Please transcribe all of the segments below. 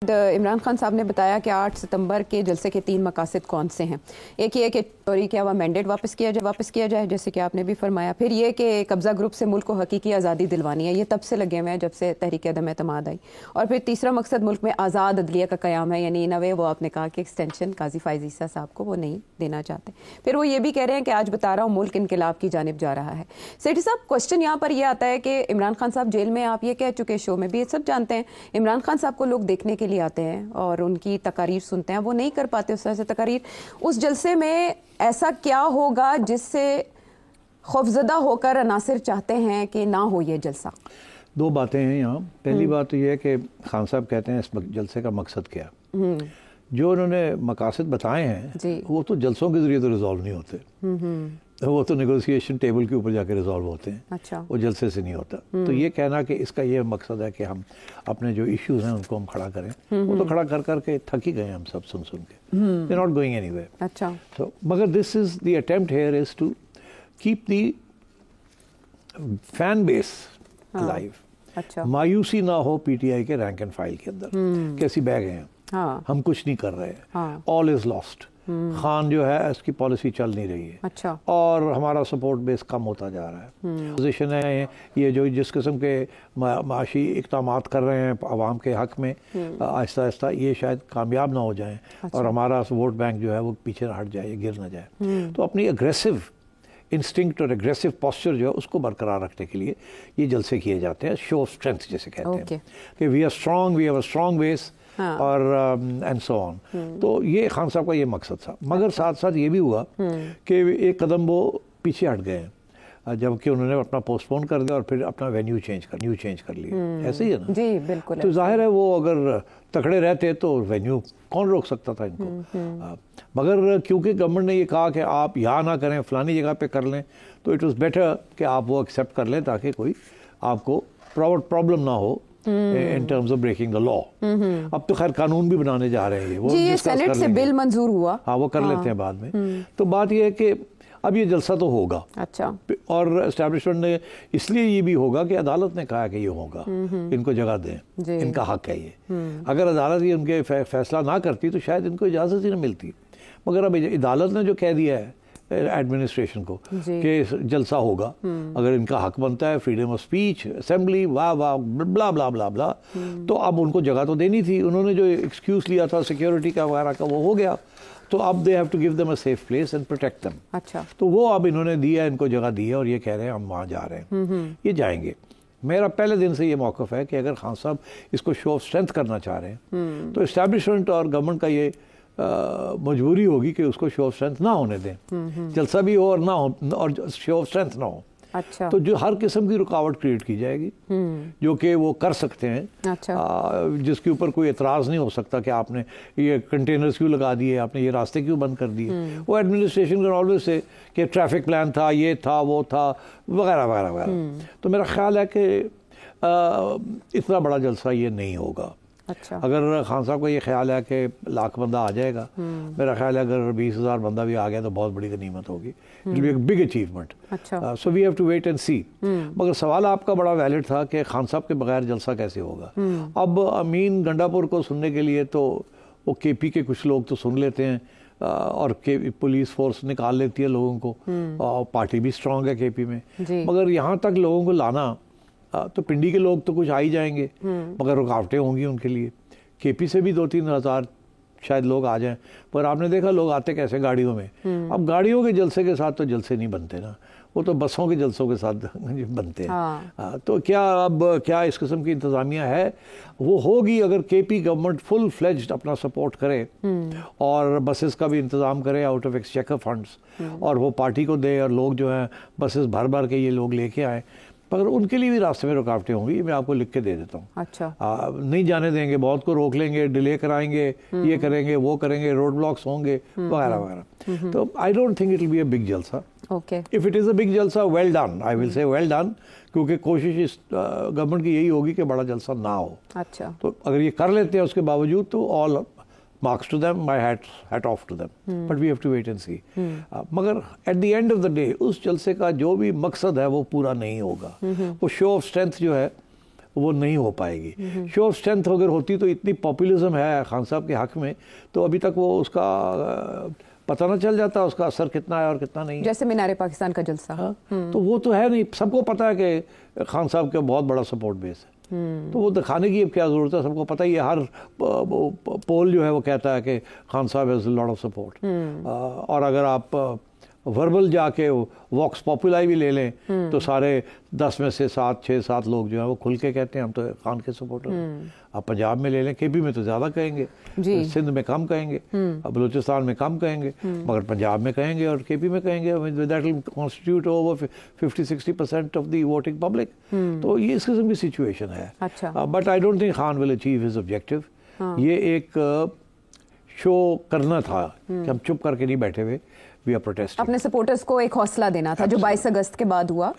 عمران خان صاحب نے بتایا کہ 8 ستمبر کے جلسے کے 3 مقاصد کون سے ہیں. ایک یہ کہ چوری کیا ہوا مینڈیٹ واپس کیا جائے جیسے کہ آپ نے بھی فرمایا. پھر یہ کہ قبضہ گروپ سے ملک کو حقیقی آزادی دلوانی ہے. یہ تب سے لگے ہوئے ہیں جب سے تحریک عدم اعتماد آئی. اور پھر تیسرا مقصد ملک میں آزاد عدلیہ کا قیام ہے. یعنی نوے وہ آپ نے کہا کہ ایکسٹینشن قاضی فائز عیسیٰ صاحب کو وہ نہیں دینا چاہتے. پھر وہ یہ بھی کہہ رہے ہیں کہ آج بتا رہا ہوں ملک انقلاب کی جانب جا رہا ہے. سیٹھی صاحب کوشچن یہاں پر یہ آتا ہے کہ عمران خان صاحب جیل میں, آپ یہ کہہ چکے شو میں بھی, یہ سب جانتے ہیں عمران خان صاحب کو لوگ دیکھنے کے لیے آتے ہیں اور ان کی تقاریر سنتے ہیں. وہ نہیں کر پاتے اس طرح سے تقاریر. اس جلسے میں ایسا کیا ہوگا جس سے خوفزدہ ہو کر عناصر چاہتے ہیں کہ نہ ہو یہ جلسہ؟ دو باتیں ہیں یہاں. پہلی بات تو یہ ہے کہ خان صاحب کہتے ہیں اس جلسے کا مقصد کیا. جو انہوں نے مقاصد بتائے ہیں وہ تو جلسوں کے ذریعے تو ریزالو نہیں ہوتے. وہ تو نیگوسیشن ٹیبل کے اوپر جا کے ریزالو ہوتے ہیں. وہ جلسے سے نہیں ہوتا. تو یہ کہنا کہ اس کا یہ مقصد ہے کہ ہم اپنے جو ایشوز ہیں ان کو ہم کھڑا کریں, وہ تو کھڑا کر کے تھک ہی گئے ہم سب سن کے. They're not going anywhere. So, مگر this is the attempt here is to keep the fan base alive. مایوسی نہ ہو پی ٹی آئی کے رینک اینڈ فائل کے اندر کیسی بہ گئے ہیں, ہم کچھ نہیں کر رہے, all is lost. خان جو ہے اس کی پالیسی چل نہیں رہی ہے اور ہمارا سپورٹ بیس کم ہوتا جا رہا ہے. پوزیشن ہے یہ جو جس قسم کے معاشی اقدامات کر رہے ہیں عوام کے حق میں آہستہ آہستہ یہ شاید کامیاب نہ ہو جائیں اور ہمارا ووٹ بینک جو ہے وہ پیچھے نہ ہٹ جائے, یہ گر نہ جائے. تو اپنی اگریسو انسٹنکٹ اور اگریسو پوسچر جو ہے اس کو برقرار رکھنے کے لیے یہ جلسے کیے جاتے ہیں. شو آف اسٹرینتھ جیسے کہتے ہیں کہ we are strong, we have a strong base اور اینڈ سو آن. تو یہ خان صاحب کا یہ مقصد تھا. مگر ساتھ ساتھ یہ بھی ہوا کہ ایک قدم وہ پیچھے ہٹ گئے جبکہ انہوں نے اپنا پوسٹ پون کر دیا اور پھر اپنا وینیو چینج کر لیا. ایسے ہی ہے نا. جی بالکل. تو ظاہر ہے وہ اگر تکڑے رہتے تو وینیو کون روک سکتا تھا ان کو. مگر کیونکہ گورنمنٹ نے یہ کہا کہ آپ یہاں نہ کریں فلانی جگہ پہ کر لیں, تو اٹ واز بیٹر کہ آپ وہ ایکسیپٹ کر لیں تاکہ کوئی آپ کو پرابلم نہ ہو in terms of breaking the law. اب تو خیر قانون بھی بنانے جا رہے ہیں. جی یہ سینٹ سے بل منظور ہوا. ہاں وہ کر لیتے ہیں بعد میں. تو بات یہ ہے کہ اب یہ جلسہ تو ہوگا. اچھا. اور اسٹیبلشمنٹ نے اس لیے یہ بھی ہوگا کہ عدالت نے کہا کہ یہ ہوگا, ان کو جگہ دیں, ان کا حق ہے یہ. اگر عدالت یہ ان کے فیصلہ نہ کرتی تو شاید ان کو اجازت ہی نہ ملتی. مگر اب عدالت نے جو کہہ دیا ہے ایڈمنسٹریشن کو کہ جلسہ ہوگا, اگر ان کا حق بنتا ہے فریڈم آف اسپیچ, اسمبلی, واہ واہ بلا بلا بلا بلا, تو اب ان کو جگہ تو دینی تھی. انہوں نے جو ایکسکیوز لیا تھا سیکیورٹی کا وغیرہ کا وہ ہو گیا, تو اب they have to give them a safe place and protect them. اچھا. تو وہ اب انہوں نے دیا, ان کو جگہ دی ہے اور یہ کہہ رہے ہیں ہم وہاں جا رہے ہیں. یہ جائیں گے. میرا پہلے دن سے یہ موقف ہے کہ اگر خان صاحب اس کو شو آف اسٹرینتھ کرنا چاہ رہے ہیں تو اسٹیبلشمنٹ اور گورنمنٹ کا یہ مجبوری ہوگی کہ اس کو شو آف اسٹرینتھ نہ ہونے دیں. جلسہ بھی ہو اور نہ ہو اور شو آف اسٹرینتھ نہ ہو. اچھا. تو جو ہر قسم کی رکاوٹ کریٹ کی جائے گی جو کہ وہ کر سکتے ہیں. اچھا. جس کے اوپر کوئی اعتراض نہیں ہو سکتا کہ آپ نے یہ کنٹینرز کیوں لگا دیے, آپ نے یہ راستے کیوں بند کر دیے. وہ ایڈمنسٹریشن کا آلویز سے کہ ٹریفک پلان تھا, یہ تھا, وہ تھا, وغیرہ وغیرہ وغیرہ. تو میرا خیال ہے کہ اتنا بڑا جلسہ یہ نہیں ہوگا. اچھا. اگر خان صاحب کا یہ خیال ہے کہ 1,00,000 بندہ آ جائے گا, میرا خیال ہے اگر 20,000 بندہ بھی آ گیا تو بہت بڑی غنیمت ہوگی. It will be a big achievement. So we have to wait and see. مگر سوال آپ کا بڑا ویلڈ تھا کہ خان صاحب کے بغیر جلسہ کیسے ہوگا. اب امین گنڈا پور کو سننے کے لیے تو وہ کے پی کے کچھ لوگ تو سن لیتے ہیں اور پولیس فورس نکال لیتی ہے لوگوں کو, اور پارٹی بھی اسٹرانگ ہے کے پی میں. مگر یہاں تک لوگوں کو لانا تو پنڈی کے لوگ تو کچھ آ ہی جائیں گے, مگر رکاوٹیں ہوں گی ان کے لیے. کے پی سے بھی 2-3 ہزار شاید لوگ آ جائیں, پر آپ نے دیکھا لوگ آتے کیسے گاڑیوں میں. اب گاڑیوں کے جلسے کے ساتھ تو جلسے نہیں بنتے نا, وہ تو بسوں کے جلسوں کے ساتھ بنتے ہیں. تو کیا اس قسم کی انتظامیہ ہے وہ ہوگی اگر کے پی گورنمنٹ فل فلیجڈ اپنا سپورٹ کرے اور بسز کا بھی انتظام کرے آؤٹ آف ایکسچیکر فنڈس, اور وہ پارٹی کو دے اور لوگ جو ہیں بسز بھر بھر کے یہ لوگ لے کے آئیں. مگر ان کے لیے بھی راستے میں رکاوٹیں ہوں گی, میں آپ کو لکھ کے دے دیتا ہوں. اچھا. نہیں جانے دیں گے, بہت کو روک لیں گے, ڈیلے کرائیں گے, یہ کریں گے, وہ کریں گے, روڈ بلاکس ہوں گے وغیرہ وغیرہ. تو I don't think it will be a big jalsa. If it is a big jalsa, well done, I will say well done, کیونکہ کوشش اس گورنمنٹ کی یہی ہوگی کہ بڑا جلسہ نہ ہو. اچھا. تو اگر یہ کر لیتے ہیں اس کے باوجود تو آل marks to them, my hat off to them. But we have to wait and see. مگر at the end of the day اس جلسے کا جو بھی مقصد ہے وہ پورا نہیں ہوگا. وہ شو آف اسٹرینتھ جو ہے وہ نہیں ہو پائے گی. شو آف اسٹرینتھ اگر ہوتی تو اتنی پاپولزم ہے خان صاحب کے حق میں تو ابھی تک وہ اس کا پتہ نہ چل جاتا اس کا اثر کتنا ہے اور کتنا نہیں. جیسے مینار پاکستان کا جلسہ تو وہ تو ہے نہیں, سب کو پتا ہے کہ خان صاحب کا بہت بڑا سپورٹ بیس ہے, تو وہ دکھانے کی اب کیا ضرورت ہے, سب کو پتہ ہی ہے, ہر پول جو ہے وہ کہتا ہے کہ خان صاحب has a lot of support. اور اگر آپ وربل جا کے واکس پاپولائی بھی لے لیں تو سارے 10 میں سے 6-7 لوگ جو ہیں وہ کھل کے کہتے ہیں ہم تو خان کے سپورٹر ہیں. آپ پنجاب میں لے لیں, کے پی میں تو زیادہ کہیں گے, سندھ میں کم کہیں گے, بلوچستان میں کم کہیں گے, مگر پنجاب میں کہیں گے اور کے پی میں کہیں گے. That will constitute over 50-60% of the voting public. تو یہ اس قسم کی سچویشن ہے. But I don't think Khan will achieve his objective. یہ ایک شو کرنا تھا کہ ہم چپ کر کے نہیں بیٹھے ہوئے, we are protesting. اپنے سپورٹرز کو ایک حوصلہ دینا تھا جو 22 اگست کے بعد ہوا.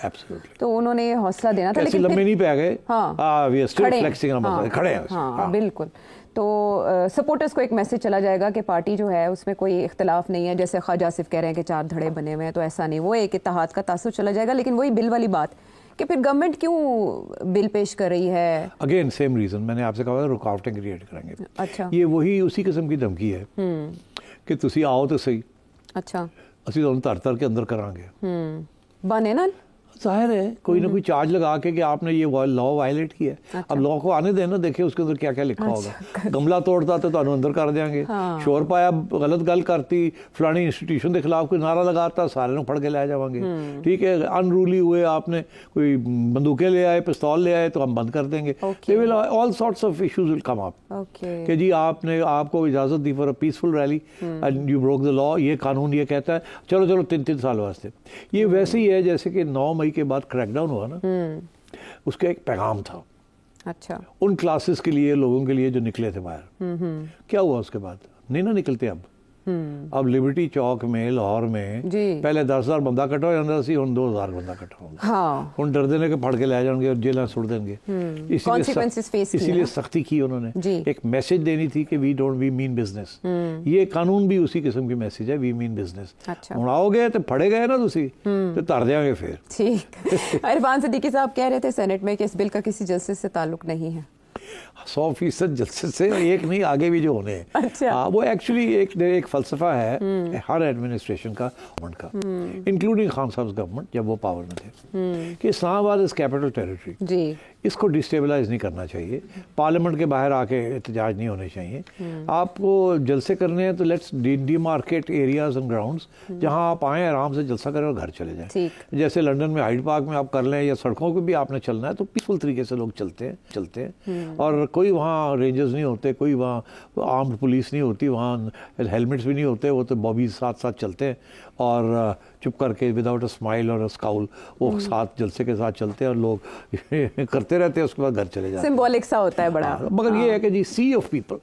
تو انہوں نے حوصلہ دینا تھا, لیکن لمبے نہیں پہ گئے. we are still flexing on our کھڑے ہیں. ہاں بالکل. تو سپورٹرز کو ایک میسج چلا جائے گا کہ پارٹی جو ہے اس میں کوئی اختلاف نہیں ہے, جیسے خواجہ آصف کہہ رہے ہیں کہ 4 دھڑے بنے ہوئے ہیں, تو ایسا نہیں, وہ ایک اتحاد کا تاثر چلا جائے گا. لیکن وہی بل والی بات کہ پھر گورنمنٹ کیوں بل پیش کر رہی ہے, اگین سیم ریزن میں نے آپ سے کہا رکاوٹیں کریٹ کریں گے. اچھا, یہ وہی اسی قسم کی دھمکی ہے کہ تسی آؤ تو صحیح, اچھا اسی تو تر کے اندر کریں گے. بنے نا, ظاہر ہے کوئی نہ کوئی چارج لگا کے کہ آپ نے یہ لا وائلیٹ کیا ہے. اب لا کو آنے دینا, دیکھیں اس کے اندر کیا کیا لکھا ہوگا. گملہ توڑتا تو تمہیں اندر کر دیں گے, شور پایا غلط گل کرتی, فلانی انسٹیٹیوشن کے خلاف کوئی نعرہ لگاتا, سارے نوں پھڑ کے لے جاؤں گے. ٹھیک ہے, ان رولی ہوئے, آپ نے کوئی بندوقیں لے آئے, پستول لے آئے, تو ہم بند کر دیں گے. All sorts of issues will come up کہ جی آپ کو اجازت دی for a peaceful rally and you broke the law, یہ قانون یہ کہتا ہے, چلو 3 سال واسطے. یہ ویسے ہی ہے جیسے کہ 9 مئی کے بعد کریک ڈاؤن ہوا نا, اس کا ایک پیغام تھا. اچھا, ان کلاسز کے لیے, لوگوں کے لیے جو نکلے تھے باہر. کیا ہوا اس کے بعد؟ نہیں نہ نکلتے. اب لبرٹی چوک میں لاہور میں پہلے 10,000 بندہ کٹا ہو جاتا سی, ہن 2,000 بندہ کٹا ہوگا. ہن ڈردے نے کہ پھڑ کے لے جان گے اور جیلیں سٹ دیں گے. اسی لیے سختی کی انہوں نے, ایک میسج دینی تھی کہ وی مین بزنس. یہ قانون بھی اسی قسم کی میسج ہے, وی مین بزنس. ہن آؤ گے تو پھڑے گئے نا تسی, تو تر دیں گے پھر. ٹھیک. عرفان صدیقی صاحب کہہ رہے تھے سینٹ میں کہ اس بل کا کسی جلسے سے تعلق نہیں ہے. 100% جلسے سے, ایک نہیں آگے بھی جو ہونے ہیں. وہ ایکچولی ایک فلسفہ ہے ہر ایڈمنسٹریشن کا, گورنمنٹ کا, انکلوڈنگ خان صاحب گورنمنٹ جب وہ پاور میں تھے, کہ اسلام آباد از کیپٹل ٹیریٹری. اس کو ڈسٹیبلائز نہیں کرنا چاہیے. پارلیمنٹ کے باہر آ کے احتجاج نہیں ہونے چاہیے. آپ کو جلسے کرنے ہیں تو let's D market areas and grounds, جہاں آپ آئیں آرام سے جلسہ کریں اور گھر چلے جائیں. جیسے لنڈن میں ہائیڈ پارک میں آپ کر لیں, یا سڑکوں پہ بھی آپ نے چلنا ہے تو پیسفل طریقے سے لوگ چلتے ہیں. اور کوئی وہاں رینجرز نہیں ہوتے, کوئی وہاں آرمڈ پولیس نہیں ہوتی, وہاں ہیلمٹس بھی نہیں ہوتے, وہ تو بابیز ساتھ چلتے ہیں اور چپ کر کے وداؤٹ اے اسمائل اور اسکاؤل وہ ساتھ جلسے کے ساتھ چلتے ہیں, اور لوگ کرتے رہتے ہیں, اس کے بعد گھر چلے جاتے ہیں. سمبولک سا ہوتا ہے بڑا. مگر یہ ہے کہ جی سی آف پیپل,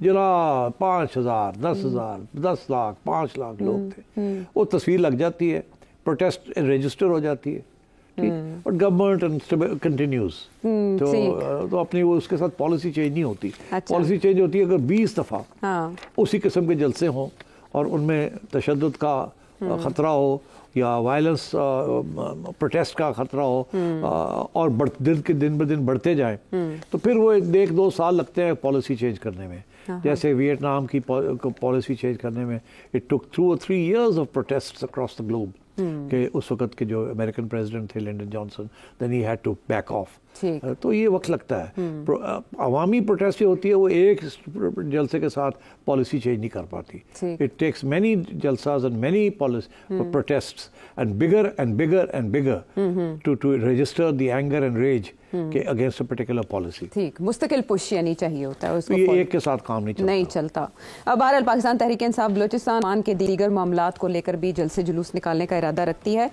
جناب 5,000 10,000 10 لاکھ 5 لاکھ لوگ تھے, وہ تصویر لگ جاتی ہے, پروٹیسٹ رجسٹر ہو جاتی ہے, اور گورنمنٹ کنٹینیوز. تو اپنی وہ اس کے ساتھ پالیسی چینج نہیں ہوتی. پالیسی چینج ہوتی ہے اگر 20 دفعہ اسی قسم کے جلسے ہوں اور ان میں تشدد کا خطرہ ہو یا وائلنس پروٹیسٹ کا خطرہ ہو, اور دن بہ دن بڑھتے جائیں, تو پھر وہ 1-2 سال لگتے ہیں پالیسی چینج کرنے میں. جیسے ویتنام کی پالیسی چینج کرنے میں it took 2 or 3 years of protests across the globe. کہ اس وقت کے جو امریکن پریزیڈنٹ تھے London Johnson, then he had to back off. تو یہ وقت لگتا ہے. عوامی پروٹیسٹ جو ہوتی ہے وہ ایک جلسے کے ساتھ پالیسی چینج نہیں کر پاتی. It takes many jalsas and many protests and bigger to register the anger and rage کہ اگینسٹ اے پرٹیکولر پالیسی. ٹھیک, مستقل پش یعنی چاہیے ہوتا ہے اس کو, یہ ایک کے ساتھ کام نہیں چلتا. بہرحال پاکستان تحریک انصاف بلوچستان کے دیگر معاملات کو لے کر بھی جلسے جلوس نکالنے کا ارادہ رکھتی ہے.